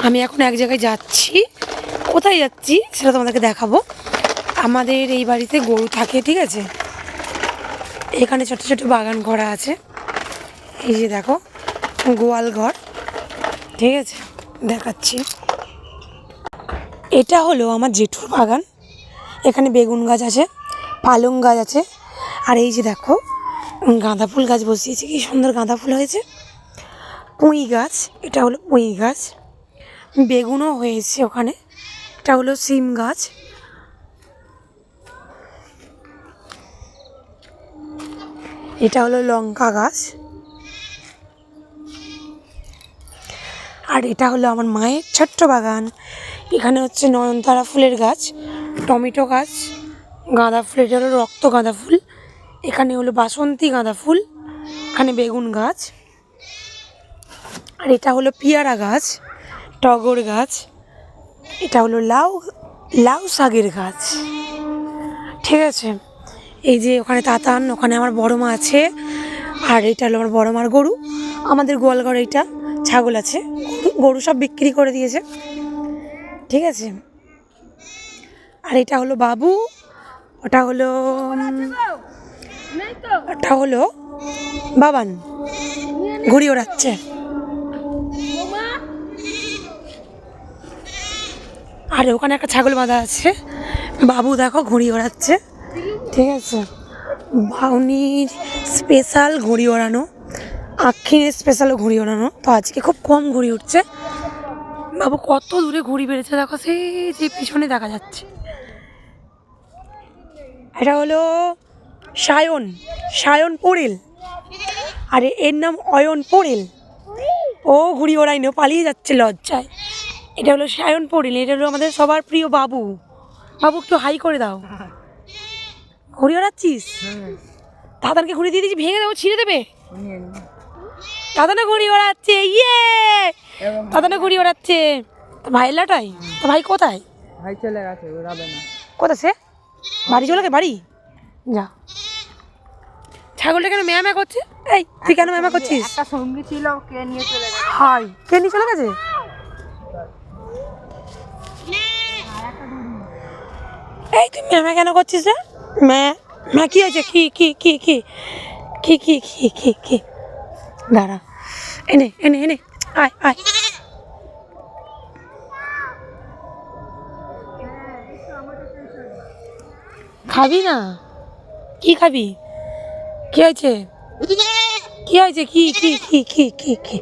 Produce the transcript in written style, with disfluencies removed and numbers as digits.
আমি এখন এক জায়গায় যাচ্ছি, কোথায় যাচ্ছি সেটা তোমাদেরকে দেখাবো। আমাদের এই বাড়িতে গরু থাকে, ঠিক আছে। এখানে ছোট ছোট বাগান করা আছে, এই যে দেখো গোয়াল ঘর, ঠিক আছে, দেখাচ্ছি। এটা হলো আমার জেঠুর বাগান। এখানে বেগুন গাছ আছে, পালং গাছ আছে, আর এই যে দেখো গাঁদা ফুল গাছ বসিয়েছে, কি সুন্দর গাঁদা ফুল হয়েছে। পুঁই গাছ, এটা হলো পুঁই গাছ। বেগুনও হয়েছে ওখানে, এটা হলো সিম গাছ। এটা হলো লঙ্কা গাছ। আর এটা হলো আমার মায়ের ছোট্ট বাগান। এখানে হচ্ছে নয়নতারা ফুলের গাছ, টমেটো গাছ, গাঁদা ফুল, এটা হলো রক্ত গাঁদা ফুল। এখানে হলো বাসন্তী গাঁদা ফুল, এখানে বেগুন গাছ। আর এটা হলো পেয়ারা গাছ, টগর গাছ। এটা হলো লাউ শাকের গাছ, ঠিক আছে। এই যে ওখানে তাতান, ওখানে আমার বড় মা আছে। আর এটা হলো আমার বড় মার গরু। আমাদের গোয়াল ঘরে এটা ছাগল আছে, গরু সব বিক্রি করে দিয়েছে, ঠিক আছে। আর এটা হলো বাবু, ওটা হলো বাবান, ঘুড়ি ওড়াচ্ছে। আর ওখানে একটা ছাগল বাঁধা আছে, বাবু দেখো ঘুড়ি ওড়াচ্ছে, ঠিক আছে। বাউনির স্পেশাল ঘুড়ি ওড়ানো, আক্ষিনের স্পেশালও ঘুড়ি ওড়ানো। তো আজকে খুব কম ঘুড়ি উঠছে। বাবু কত দূরে ঘুড়ি বেড়েছে দেখো, সেই যে পিছনে দেখা যাচ্ছে। এটা হলো সায়ন পোড়েল, আর এর নাম অয়ন পোড়েল। ও ঘুড়ি ওড়াইনি, পালিয়ে যাচ্ছে লজ্জায়। এটা হলো সায়ন পোড়েল, এটা হলো আমাদের সবার প্রিয় বাবু। বাবু একটু হাই করে দাও। ঘুড়ি ওড়াচ্ছিস? দাদানকে ঘুড়ি দিয়ে দিয়েছি, ভেঙে দেবো, ছিঁড়ে দেবে। দাদানা ঘুড়ি ওড়াচ্ছে, ইয়ে দাদানা ঘুড়ি ওড়াচ্ছে। তো ভাইয়ের লাটাই, তো ভাই কোথায়? ভাই চলে গেছে, ওড়াবে না। কোথায় সে? বাড়ি চলে গেছে, বাড়ি যা। ছাগলটা কেন ম্যাঁ ম্যাঁ করছে? এই তুই কেন ম্যাঁ ম্যাঁ করছিস? একটা সঙ্গী ছিল, কে নিয়ে চলে গেছে। হাই, কে নিয়ে চলে গেছে? এই তুই ম্যাঁ ম্যাঁ কেন করছিস রে? ম্যাঁ ম্যাঁ কি হয়েছে? কি কি কি কি কি কি কি কি কি দাঁড়া, এনে এনে এনে আয় আয়। খাবি না? কি খাবি? কি হয়েছে? কি হয়েছে? কি কি কি কি কি কি